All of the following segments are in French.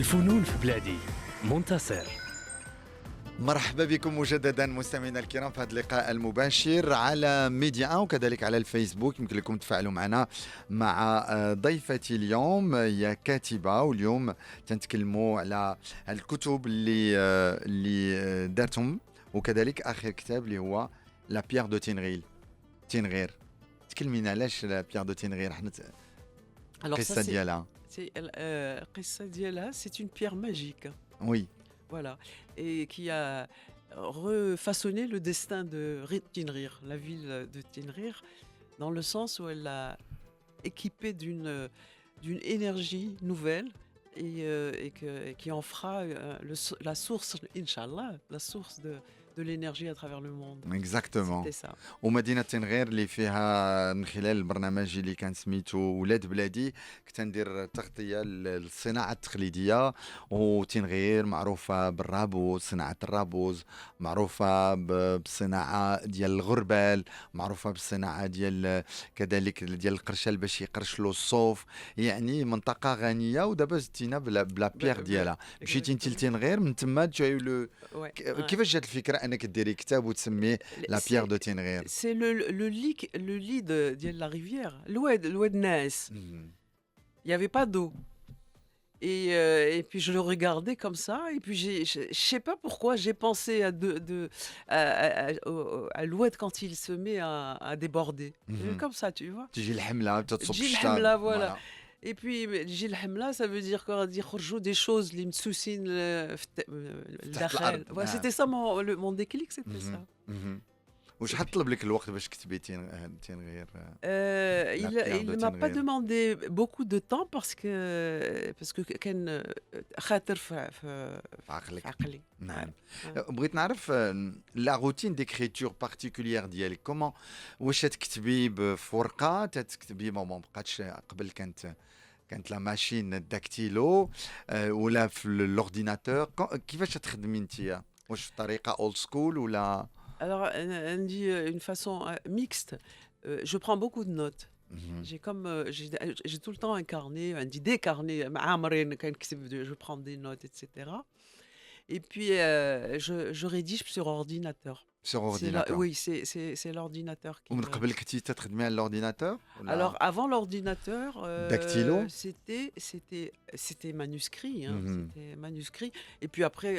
الفنون في بلادي. منتصر. مرحبا بكم مجددا مستمعينا الكرام في هذا اللقاء المباشر على ميديا 1 وكذلك على الفيسبوك. يمكن لكم تفاعلوا معنا مع ضيفتي اليوم، هي كاتبه، واليوم تنتكلموا على الكتب اللي دارتهم، وكذلك اخر كتاب اللي هو لا بيير دو تينغير. تكلمينا علاش لا بيير دو تينغير، حنا القصه ديالها. القصة ديالها c'est une pierre magique. وي Voilà. Et qui a refaçonné le destin de Tinrir, la ville de Tinrir, dans le sens où elle l'a équipée d'une énergie nouvelle et qui en fera la source, Inch'Allah, la source de l'énergie à travers le monde. اكزاكتومون. C'était ça. ومدينة تنغير اللي فيها من خلال البرنامج اللي كان سميتو ولاد بلادي كنت ندير تغطية للصناعة التقليدية، وتنغير معروفة بالرابوز، صناعة الرابوز، معروفة بالصناعة ديال الغربال، معروفة بالصناعة ديال كذلك ديال القرشال باش يقرشلو الصوف، يعني منطقة غنية. ودابا زدتينا بلا بيير ديالها. مشيتي انت لتنغير، من تما جايو Ouais. كيفاش جات الفكرة انك ديري كتاب وتسميه لا بيير دو تينغير؟ C'est le lit de la rivière, l'oued Naes. Il n'y avait pas d'eau. Et puis je le regardais comme ça, et puis je sais pas pourquoi j'ai pensé à l'oued quand il se met à déborder. Comme ça, tu vois. تجي الحملة تصب تجي الشتاء. الحملة, voilà. Et puis تجي الحملة, ça veut dire quoi? Dire يخرجوا des choses اللي مسوسين الداخل. الأرض. Voilà, c'était ça mon déclic, c'était ça. واش حطلب لك الوقت باش كتبي تينغير؟ Il pierre de ne m'a pas Tenerife. demandé beaucoup de temps parce que كان خاطر في عقلك. عقلي. نعم. Ouais. بغيت نعرف لا روتين ديكريتور بارتيكولير ديالك كومون، واش تكتبي في ورقه، تكتبي ما بقاتش قبل كانت لا ماشين الداكتيلو ولا في الاورديناتور، كيفاش تخدمي انت؟ واش في طريقه اولد سكول ولا؟ Alors, elle me dit une façon mixte. Je prends beaucoup de notes. J'ai tout le temps un carnet, des carnets, je prends des notes, etc. Et puis, je rédige sur ordinateur. sur ordinateur. Oui, c'est l'ordinateur qui ومن me- قبل كنتي تخدمي على الاورديناتور ولا؟ Alors, avant l'ordinateur, Dactylo c'était manuscrit. Hein, Mhm. c'était manuscrit. Et puis après,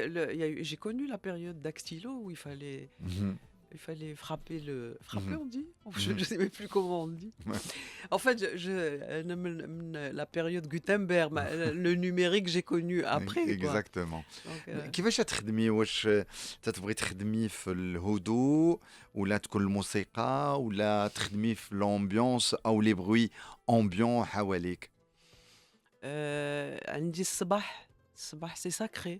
j'ai connu la période dactylo où Mhm. il fallait frapper Frapper, Mhm. on dit? Je ne sais même plus comment on dit. Ouais. En fait, la période Gutenberg, le numérique, j'ai connu après. Quoi. اكزاكتومون. Donc, كيفاش تخدمي؟ واش تتبغي تخدمي في الهدوء ولا تكون الموسيقى، ولا تخدمي في لومبيونس او لي بروي امبيون حواليك؟ عندي الصباح c'est sacré.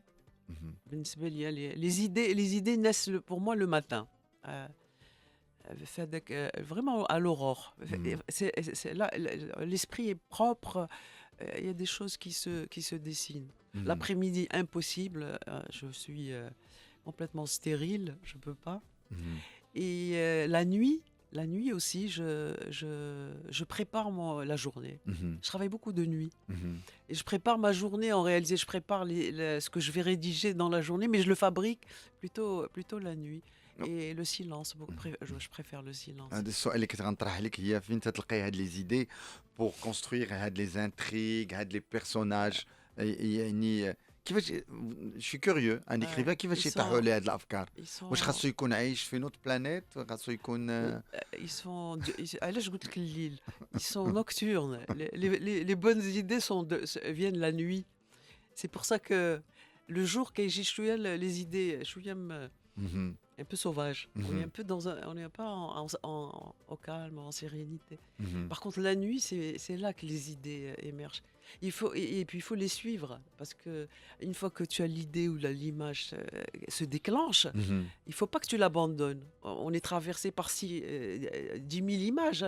مهم. بالنسبة لي les idées naissent pour moi le matin. Vraiment à l'aurore. C'est là, l'esprit est propre. Il y a des choses qui se dessinent. مهم. L'après-midi, impossible. Je suis complètement stérile. Je peux pas. مهم. Et la nuit aussi, je prépare la journée. مهم. Je travaille beaucoup de nuit. مهم. Et je prépare ma journée en réalité. Je prépare ce que je vais rédiger dans la journée, mais je le fabrique plutôt la nuit. Et le silence, je préfère le silence. هذا السؤال اللي كنت غنطرح لك، هي فين تتلقاي هاد لي زيدي بور كونستروير هاد لي زانتريغ، هاد لي بيرسوناج، يعني كيفاش شي كوريو ان اكريفان كيفاش ils يطرحوا sont- عليه هاد الافكار؟ Ils sont, واش خاصو يكون عايش في نوت بلانيت، خاصو يكون ils sont, علاش قلت لك الليل. Ils sont nocturnes. Les bonnes idées viennent la nuit. C'est pour ça que le jour كيجي شوية les idées شوية مهم. un peu sauvage. On Mhm. est un peu on n'est pas au calme, en sérénité. مهم. Par contre, la nuit, c'est là que les idées émergent. Et puis il faut les suivre parce que une fois que tu as l'idée ou l'image se déclenche, مهم. il faut pas que tu l'abandonnes. On est traversé par 10 000 images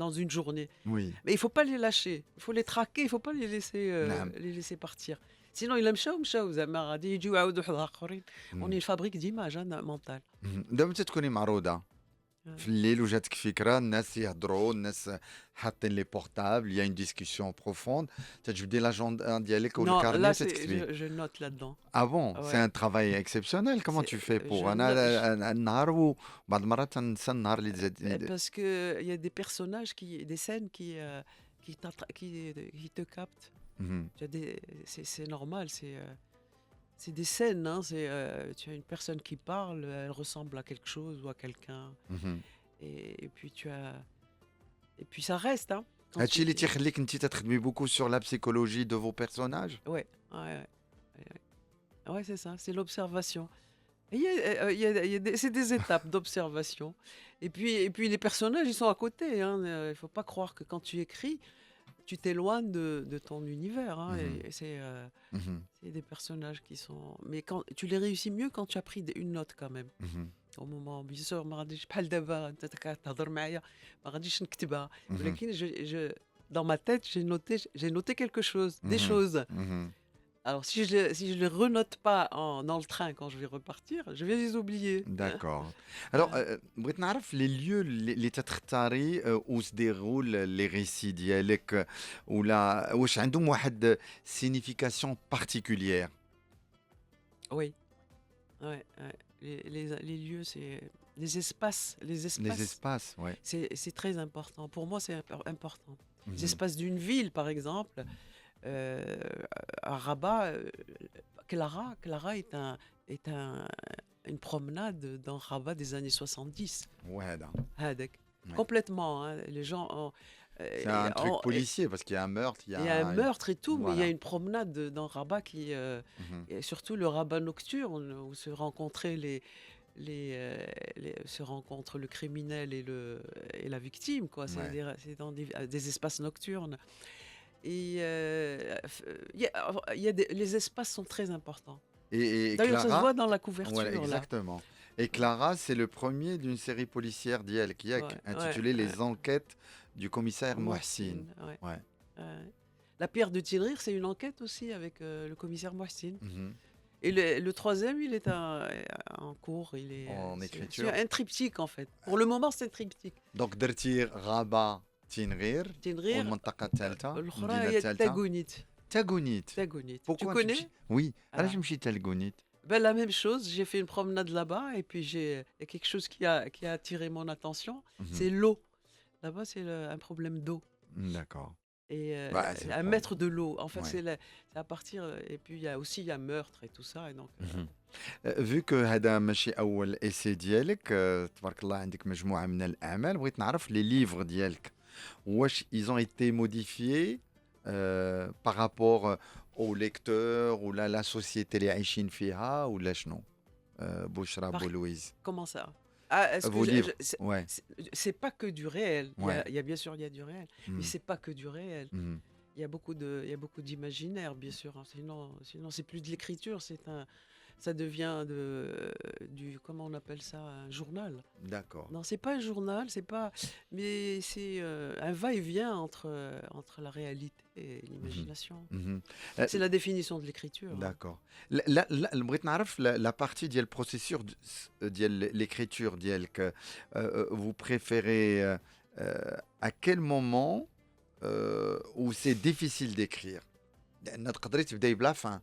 dans une journée, وي mais il faut pas les lâcher. Il faut les traquer. Il faut pas نعم. les laisser partir. Sinon, il مشاو زعما غادي يجيو يعاودوا واحد آخرين. On est une fabrique d'images mentales. مهم. دابا متى تكوني معروضه؟ Ouais. في الليل وجاتك فكرة الناس يهضروا الناس حاطين لي بورتابل il y a une discussion profonde تجبدي لاجوندا ديالك Non, والكارنيه là, c'est, تتكتبي. je note là-dedans. Ah bon, c'est Ouais. un travail exceptionnel. Comment C'est, tu fais je pour no- je- النهار وبعض المرات تنسى النهار اللي Parce que il y a des personnages des scènes qui te captent. Mhm, C'est normal, c'est des scènes, hein, tu as une personne qui parle, elle ressemble à quelque chose ou à quelqu'un, mhm. et puis ça reste, hein, quand هادشي اللي tu, تيخليك انت تخدمي beaucoup sur la psychologie de vos personnages. ouais, ouais, ouais, c'est ça, c'est l'observation. Et c'est des étapes d'observation. Et puis les personnages, ils sont à côté, hein, il faut pas croire que quand tu écris, tu t'éloignes de ton univers, hein, Mhm, et mhm, c'est des personnages qui sont. Mais quand tu les réussis mieux quand tu as pris une note quand même. mhm, Au moment, bien sûr, ما غاديش بحال دابا انت تهضر معايا ما غاديش نكتبها. mhm, ولكن dans ma tête, j'ai noté quelque chose, des mhm, choses. mhm. Alors si je les renote pas dans le train quand je vais repartir, je vais les oublier. D'accord. Alors, بغيت نعرف les lieux اللي تتختاري où se déroulent les récits ديالك ولا واش عندهم واحد signification particulière. Oui, ouais, ouais. Les lieux, c'est les espaces, Les espaces, ouais. c'est très important. Pour moi, c'est important. Les Mhm. espaces d'une ville, par exemple, euh, à Rabat, Clara une promenade dans Rabat des années 70. وهذا. Hadek. Ouais. Complètement, hein. Les gens C'est un truc policier parce qu'il y a un meurtre, il y a un meurtre et tout, mais il y a Voilà. une promenade dans Rabat Mhm. et surtout le Rabat nocturne où se rencontrent le criminel et la victime, quoi. Ouais. C'est dans des espaces nocturnes. Et les espaces sont très importants. Et D'ailleurs, ça se Clara, voit dans la voilà, couverture, là. exactement. Et Clara, c'est le premier d'une série policière d'Yel qui a Ouais, intitulé ouais, Les enquêtes du commissaire Mohsin. Mohsin, ouais. Ouais. Ouais. La pierre de Tinrir, c'est une enquête aussi avec le commissaire Mohsin. Mhm. Et le troisième, il est en cours. En C'est écriture. un triptyque, en fait. Pour le moment, c'est un triptyque. Donc درتي غابة تنغير Tinrir, والمنطقة الثالثة l'aukhra, المدينة il y a الثالثة Tagounit. تاغونيت. Tagounit. Tu Pourquoi connais? Oui, Ah. علاش مشيت لتاغونيت؟ Ben, la même chose, j'ai fait une promenade là-bas et puis il y a quelque chose qui a attiré mon attention, c'est l'eau. Là-bas, c'est un problème d'eau. D'accord. Et Bah, c'est le un problème. mètre de l'eau. En fait, Ouais. c'est à partir. Et puis, il y a meurtre et tout ça. Et donc, vu que هذا ماشي أول essai ديالك تبارك الله عندك مجموعة من الأعمال بغيت نعرف les livres ديالك واش ils ont été modifiés par rapport aux lecteurs ولا la société اللي عايشين فيها ولا شنو بشرى Par- بولويز comment ça? Ah, est-ce vos que livres ouais c'est pas que du réel. Ouais. Il y a bien sûr, il y a du réel, mais Mhm. c'est pas que du réel. Mhm. Il y a beaucoup d'imaginaire, bien sûr, hein. Sinon, c'est plus de l'écriture. Ça devient comment on appelle ça, un journal. D'accord. Non, c'est pas un journal, mais c'est un va-et-vient entre la réalité et l'imagination. Mhm. C'est la définition de l'écriture, hein. D'accord. لا بغيت نعرف la partie ديال processus ديال l'écriture ديالك vous préférez à quel moment où c'est difficile d'écrire لأن تقدري تبداي بلا fin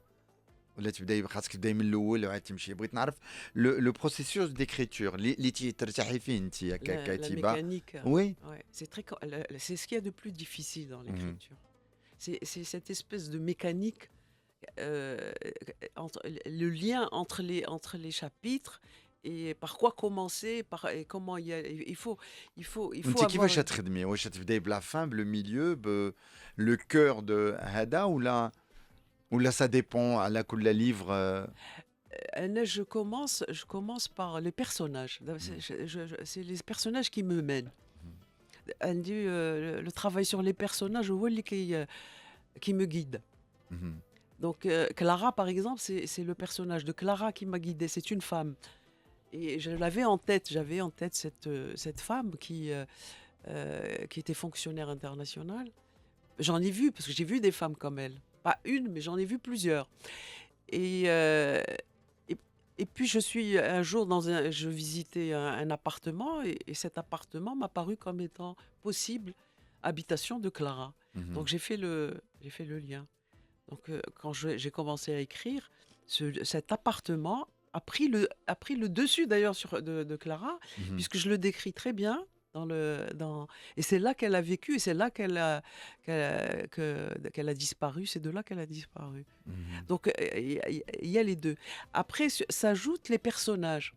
ولا تبداي خاصك تبداي من الاول وعاد تمشي بغيت نعرف لو بروسيسور ديكريتور اللي ترتاحي فيه انت La ككاتبه mécanique, وي ouais, c'est ce qu'il y a de plus difficile dans l'écriture. C'est cette espèce de mécanique, le lien entre les chapitres et par quoi commencer, et comment il faut انت avoir كيفاش تخدمي واش تبداي بلا fin بلو milieu لو كور دو هذا ولا ça dépend على كل livre Là, je commence par les personnages. C'est les personnages qui me mènent. Elle dit, le travail sur les personnages, هو اللي qui me guide. Mhm. Donc Clara, par exemple, c'est le personnage de Clara qui m'a guidée. C'est une femme. Et j'avais en tête cette femme qui était fonctionnaire internationale. J'en ai vu, parce que j'ai vu des femmes comme elle. Pas une, mais j'en ai vu plusieurs. Et Et puis un jour je visitais un appartement et cet appartement m'a paru comme étant possible habitation de Clara. Mhm. Donc j'ai fait le lien. Donc quand j'ai commencé à écrire, cet appartement a pris le dessus d'ailleurs de Clara, Mhm. puisque je le décris très bien et c'est là qu'elle a vécu et c'est là qu'elle a disparu. C'est de là qu'elle a disparu. Mhm. Donc, il y a les 2. Après, s'ajoutent les personnages.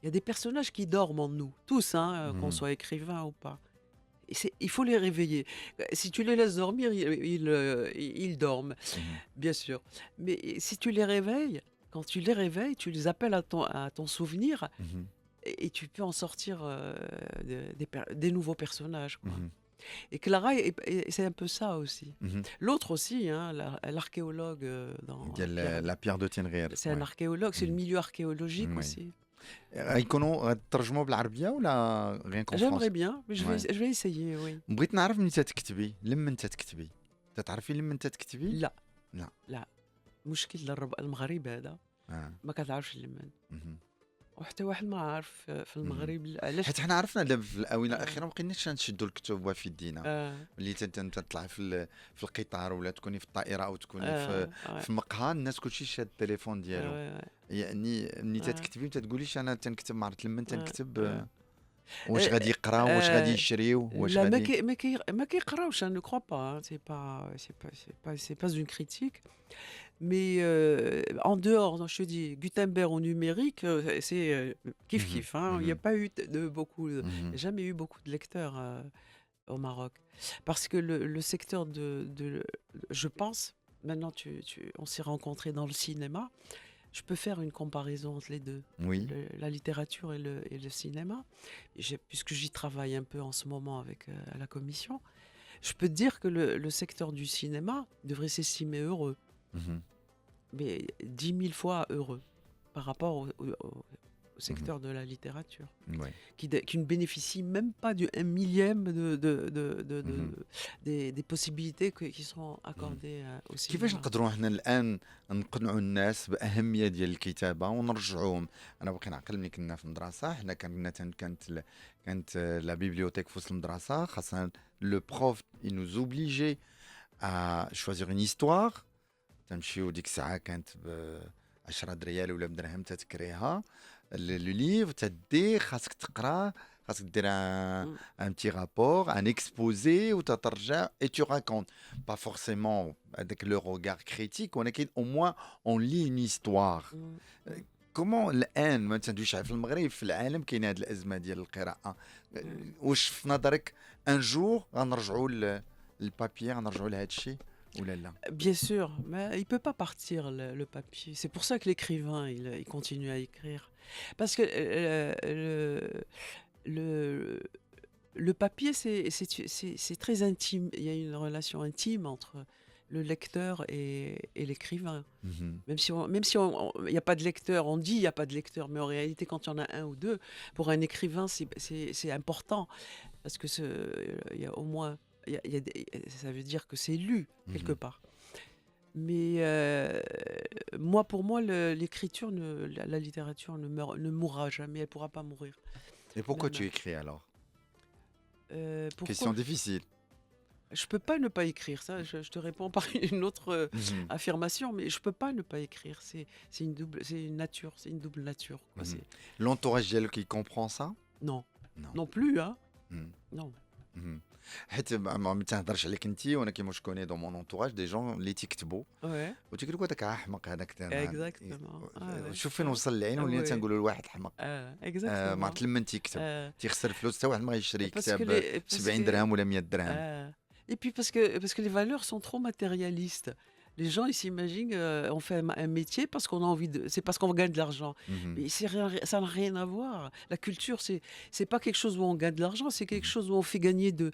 Il y a des personnages qui dorment en nous, tous, hein, qu'on Mhm. soit écrivain ou pas. Il faut les réveiller. Si tu les laisses dormir, ils dorment, Mhm. bien sûr. Mais si tu les réveilles, quand tu les réveilles, tu les appelles à ton souvenir Mhm. et tu peux en sortir des nouveaux personnages, quoi. Mhm. Et Clara, c'est un peu ça aussi. Mhm. L'autre aussi, hein, l'archéologue dans Pierre. ديال لا بيير دو تينغير C'est un وي. archéologue, c'est le Mhm. milieu archéologique وي aussi. غيكونوا ترجموا بالعربيه ولا غير كون J'aimerais فرونسي؟ bien, mais وي. je vais essayer, oui. بغيت نعرف منين تتكتبي لمن تتكتبي تتعرفي لمن تتكتبي؟ لا لا. لا مشكل المغرب هذا آه. ما كتعرفش لمن مهم. وحتى واحد ما عارف في مهم. المغرب علاش. حيت حنا عرفنا دابا في الاونه آه. الاخيره ما بقيناش نشدوا الكتب في يدينا آه. ملي تطلع في القطار ولا تكوني في الطائره او تكوني آه. في مقهى الناس كلشي شاد التليفون ديالو آه. يعني ملي آه. تتكتبي ما تتقوليش انا تنكتب ما عرفت لمن آه. تنكتب آه. واش غادي يقراو واش غادي يشريو واش لا غادي ما كيقراوش, je ne crois pas, hein. C'est pas une critique. Mais en dehors, non, je te dis, Gutenberg au numérique, c'est Mhm. kiff-kiff, hein. Il n'y a Mhm. pas eu beaucoup, Mhm. jamais eu beaucoup de lecteurs au Maroc. Parce que le secteur je pense, maintenant on s'est rencontrés dans le cinéma, je peux faire une comparaison entre les deux, Oui. la littérature et le cinéma. Puisque j'y travaille un peu en ce moment avec à la commission, je peux te dire que le secteur du cinéma devrait s'estimer heureux, Mhm. mais 10 000 fois heureux par rapport au Mhm. secteur de la littérature, Ouais. qui ne bénéficie même pas du 1 millième Mhm. des possibilités qui sont accordées au كيفاش cinéma. نقدروا احنا الان نقنعوا الناس باهميه ديال الكتابه ونرجعوهم؟ انا باقي نعقل ملي كنا في المدرسه حنا كانت لا بيبليوتيك في وسط المدرسه خاصها لو بروف نوز اوبليجي ا شوازيغ اون هيستوار تمشيو ديك الساعه كانت ب 10 دريال ولا بدرهم تتكريها لو ليف تدي خاصك تقراه خاصك دير Mm. un petit rapport, un exposé où tu t'arrêtes et tu racontes. Pas forcément avec le regard critique, au moins on lit une histoire. Mm. Comment الآن ما تندويش في المغرب في العالم كاين هذه الأزمة ديال القراءة واش في نظرك ان جور غنرجعوا للبابي غنرجعوا لهذا الشيء ولا لا؟ Bien sûr, mais il peut pas partir le papier. C'est pour ça que l'écrivain, il continue à écrire. Parce que le, le papier, c'est très intime. Il y a une relation intime entre le lecteur et l'écrivain. Mhm. Même si il n'y a pas de lecteur, on dit il n'y a pas de lecteur, mais en réalité, quand il y en a un ou deux, pour un écrivain, c'est important. Parce que il y a au moins, ça veut dire que c'est lu quelque Mhm. part. Mais pour moi, l'écriture, la littérature ne mourra jamais, elle ne pourra pas mourir. Et pourquoi Même, tu écris alors? Pourquoi Question difficile. je peux pas ne pas écrire, ça, je te réponds par une autre Mhm. affirmation, mais je peux pas ne pas écrire. C'est une nature, c'est une double nature, quoi. Mhm. L'entourage ديالك qui comprend ça? Non, Non. non plus, hein. Mhm. Non. Mhm. حيت ما تهضرش عليك انت وانا كيما جو كوني دون مون انتوراج دي جون اللي تيكتبوا Ouais, وتيقول لك هذاك احمق هذاك exactement. Ah ouais. شوف فين وصل العين Ah ولينا ouais. تنقولوا لواحد حمق ما Exactement. عرفت لمن تيكتب Euh, تيخسر فلوس حتى واحد ما يشري parce que كتاب parce 70 que درهم ولا 100 درهم. Et puis parce que les valeurs sont trop matérialistes. Les gens, ils s'imaginent, on fait un métier parce qu'on a envie de, c'est parce qu'on gagne de l'argent. Mhm. Mais ça n'a rien à voir. La culture, c'est pas quelque chose où on gagne de l'argent, c'est quelque chose où on fait gagner de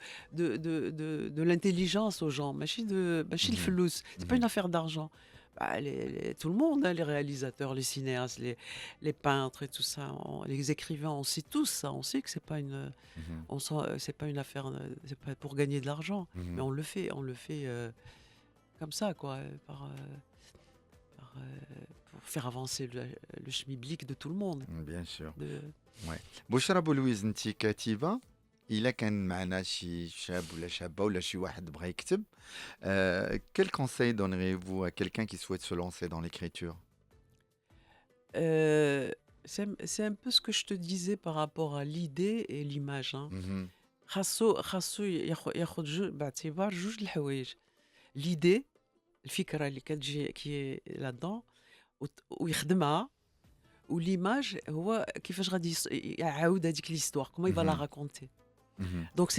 l'intelligence aux gens. Machine le Mhm. flous. C'est pas Mhm. une affaire d'argent. Bah, tout le monde, hein, les réalisateurs, les cinéastes, les peintres et tout ça, les écrivains, on sait tous ça. On sait que c'est pas Mhm. c'est pas une affaire, c'est pas pour gagner de l'argent, Mhm. mais on le fait comme ça, quoi, pour faire avancer le schmilblick de tout le monde. Bien sûr. De- بشرى بولويز انت كاتبه الا كان معنا شي شاب ولا شابه ولا شي واحد بغى يكتب quel conseil donnerez-vous à quelqu'un qui souhaite se lancer dans l'écriture? Euh, c'est un peu ce que je te disais par rapport à l'idée et l'image. Hein. Mhm, خاصو ياخد باعتبار جوج د الحوايج. l'idée الفكرة اللي كتجي كي là-dedans ويخدمها l'image هو كيفاش غادي يعاود هذيك l'histoire comment il va la mhm, raconter. mhm. Donc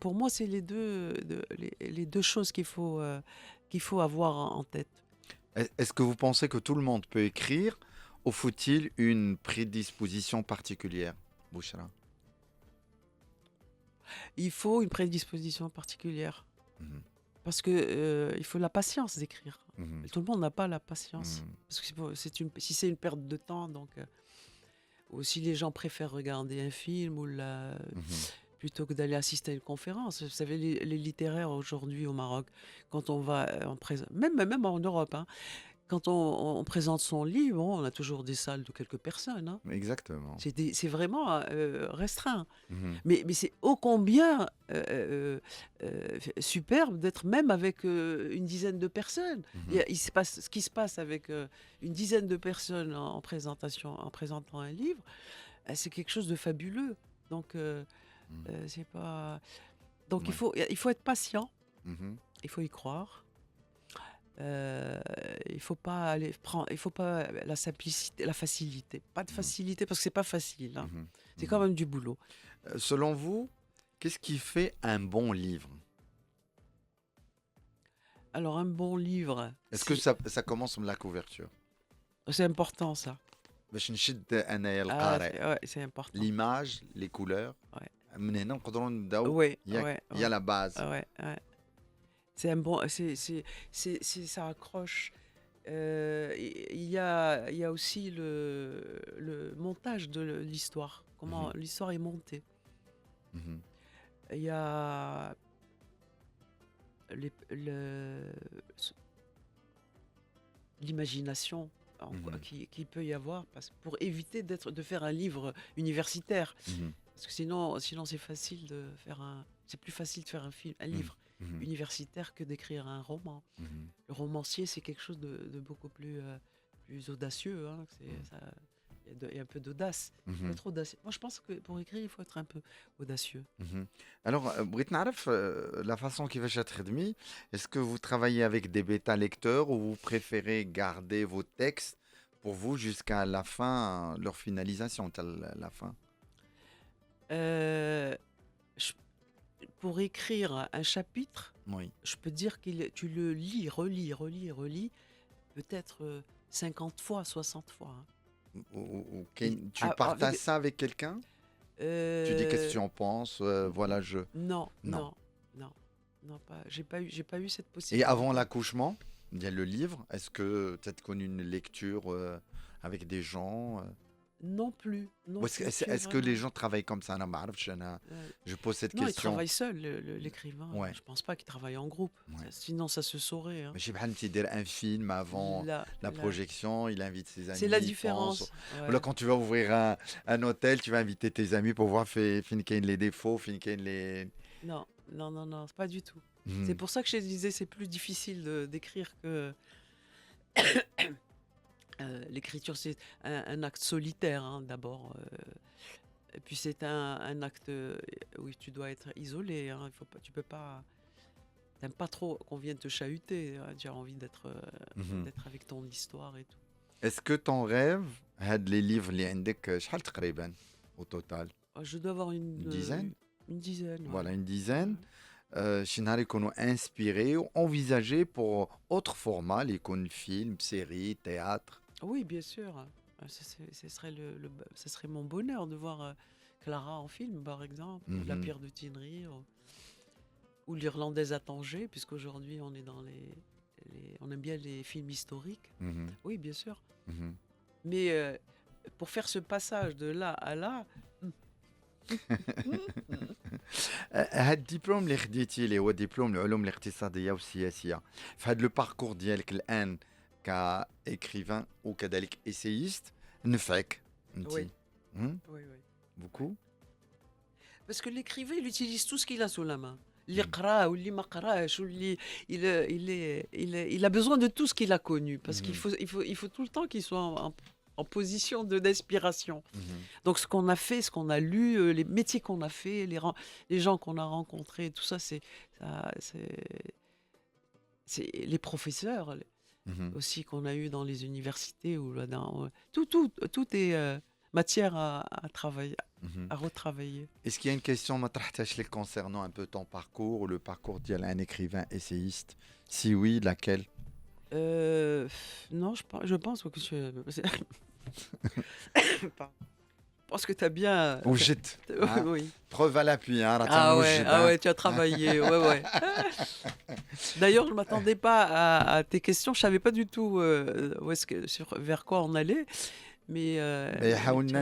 pour moi c'est les deux choses qu'il faut avoir en tête. Est-ce que vous pensez que tout le monde peut écrire ou faut-il une prédisposition particulière, Bouchra? Il faut une prédisposition particulière Mhm, parce que il faut la patience d'écrire. mhm, Tout le monde n'a pas la patience mhm, parce que si c'est une perte de temps donc ou si les gens préfèrent regarder un film mhm, plutôt que d'aller assister à une conférence. Vous savez, les littéraires aujourd'hui au Maroc, quand on va même en Europe, hein, quand on présente son livre, bon, on a toujours des salles de quelques personnes. Hein. exactement. C'est vraiment restreint. Mhm, Mais c'est ô combien superbe d'être même avec une dizaine de personnes. mhm, Il se passe, ce qui se passe avec une dizaine de personnes en présentant un livre, c'est quelque chose de fabuleux. Donc, mhm, c'est pas. Donc, ouais, il faut être patient, mhm, il faut y croire. Il faut pas aller prendre, il faut pas la simplicité, la facilité. Pas de mhm, facilité parce que c'est pas facile. Hein. mhm, C'est mhm. quand même du boulot. Selon vous, qu'est-ce qui fait un bon livre? Alors, un bon livre, Est-ce que ça commence par la couverture? c'est important ça. باش نشد انايا Ah, القارئ ouais, c'est important. l'image les couleurs Ouais. من هنا نقدروا نبداو Ouais, il y a, ouais, il y a ouais, la base. ouais, ouais. C'est un bon, ça accroche. Il y a aussi le montage de l'histoire. Comment Mhm, l'histoire est montée. mhm, Il y a l'imagination mhm, qui peut y avoir pour éviter de faire un livre universitaire. mhm, Parce que sinon c'est facile de faire c'est plus facile de faire un mhm, livre mhm, universitaire que d'écrire un roman. mhm, Le romancier, c'est quelque chose de beaucoup plus audacieux. Hein. Il y a un peu d'audace. Il faut mhm, être audacieux. Moi, je pense que pour écrire, il faut être un peu audacieux. mhm. Alors بغيت نعرف la façon كيفاش تخدمي. Est-ce que vous travaillez avec des bêta lecteurs ou vous préférez garder vos textes pour vous jusqu'à la fin, leur finalisation la fin? Euh, je- pour écrire un chapitre, Oui. je peux dire que tu le lis, relis, peut-être 50 fois, 60 fois. Hein. Tu partages Avec, ça avec quelqu'un? Tu dis qu'est-ce que tu en penses? Voilà, je. non, Non. non, non, non, pas. J'ai pas eu cette Et possibilité. avant l'accouchement, il y a le livre. Est-ce que tu as connu une lecture avec des gens? Non plus, non Ou est-ce plus, est-ce que les vraiment. gens travaillent comme ça? أنا ما أعرفش، أنا Euh, je pose cette non, il question. travaille seul, l'écrivain. Ouais. Je pense pas qu'il travaille en groupe. Ouais. Sinon, ça se saurait. Hein. ماشي بحال انت دير un film avant la La- projection, il invite ses amis, C'est la il pense. différence. Ou là, Ouais. quand tu vas ouvrir un hôtel, tu vas inviter tes amis pour voir fin كاين les défauts, fin كاين les. Non, non, non, non, c'est pas du tout. Mhm. C'est pour ça que je te disais, c'est plus difficile d'écrire que l'écriture. C'est un acte solitaire, hein, d'abord. Et puis c'est un acte où tu dois être isolé. Hein, il faut pas, tu peux pas. T'aimes pas trop qu'on vienne te chahuter. Hein, tu as envie Mhm. d'être avec ton histoire et tout. Est-ce que ton rêve, هاد les livres اللي عندك شحال تقريبا au total? Je dois avoir Une dizaine? une dizaine. Ouais. Voilà, une dizaine. Ouais. شي نهار يكونوا inspirés ou envisagés pour autre format, اللي يكون film, série, théâtre. Oui, bien sûr. Ce serait mon bonheur de voir Clara en film, par exemple, ou La Mhm. Pierre de Tinnery, ou l'Irlandaise à Tanger, puisqu'aujourd'hui on est dans on aime bien les films historiques. Mhm. Oui, bien sûr. Mhm. Mais pour faire ce passage de là à là, هاد الدبلوم اللي خديتي اللي هو دبلوم العلوم الاقتصاديه والسياسيه في هذا لو باركور ديالك الان كإكريفان وكذلك إسيست نفعك أنت؟ Oui, هم؟ oui, oui. beaucoup. Parce que l'écrivain, il utilise tout ce qu'il a sous la main. L'Iqra ou l'Imaqrash, il a besoin de tout ce qu'il a connu. Parce qu'il Mhm. il faut tout le temps qu'il soit en position d'inspiration. Mhm. Donc, ce qu'on a fait, ce qu'on a lu, les métiers qu'on a fait, les gens qu'on a rencontrés, tout ça, c'est les professeurs Mhm. aussi qu'on a eu dans les universités. Ou tout est matière à travailler, Mhm. à retravailler. Est-ce qu'il y a une question ما طرحتهاش لك concernant un peu ton parcours ou le parcours d'un écrivain essayiste? Si oui, laquelle? Non, je pense que Pardon. Je pense que tu as bien. وجدت hein? Oui. Preuve à l'appui hein, راه Ah ouais, تنوجد ah hein. ouais, tu as travaillé. Ouais, ouais. D'ailleurs, je ne m'attendais pas à tes questions. Je ne savais pas du tout vers quoi on allait. Mais, حاولنا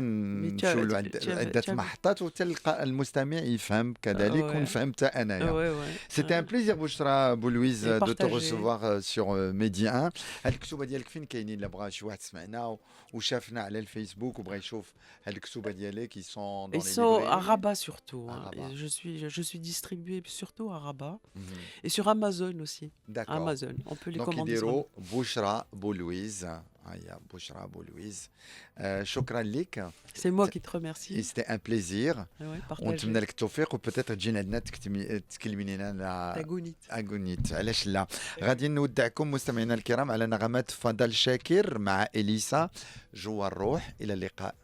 tu as, نمشيو عدة محطات وتلقى المستمع يفهم كذلك ouais, ونفهمت انايا. ouais, ouais. C'était un plaisir بوشرا بولويز Et de te partager. recevoir sur Medi 1. هاد الكتوبه ديالك فين كاينين؟ الا بغى شي واحد سمعنا وشافنا على الفيسبوك وبغى يشوف هاد الكتوبه ديالك qui sont dans Ils les sont à librairies. Rabat surtout. À Hein. Rabat. Et je suis distribué surtout à Rabat. Mhm. Et sur Amazon aussi. D'accord. Amazon. On peut les Donc commander sur يديروا بوشرا بولويز. هيا بوشرا بولويز. شكرا لك. C'est moi qui te Et remercie. c'était un plaisir. Ouais, ونتمنى partager. لك التوفيق وبوتيتر تجي عندنا تكلمي لنا على Tagounit. اغونيت علاش لا. غادي نودعكم مستمعينا الكرام على نغمات فضل شاكر مع اليسا جوا الروح. الى اللقاء.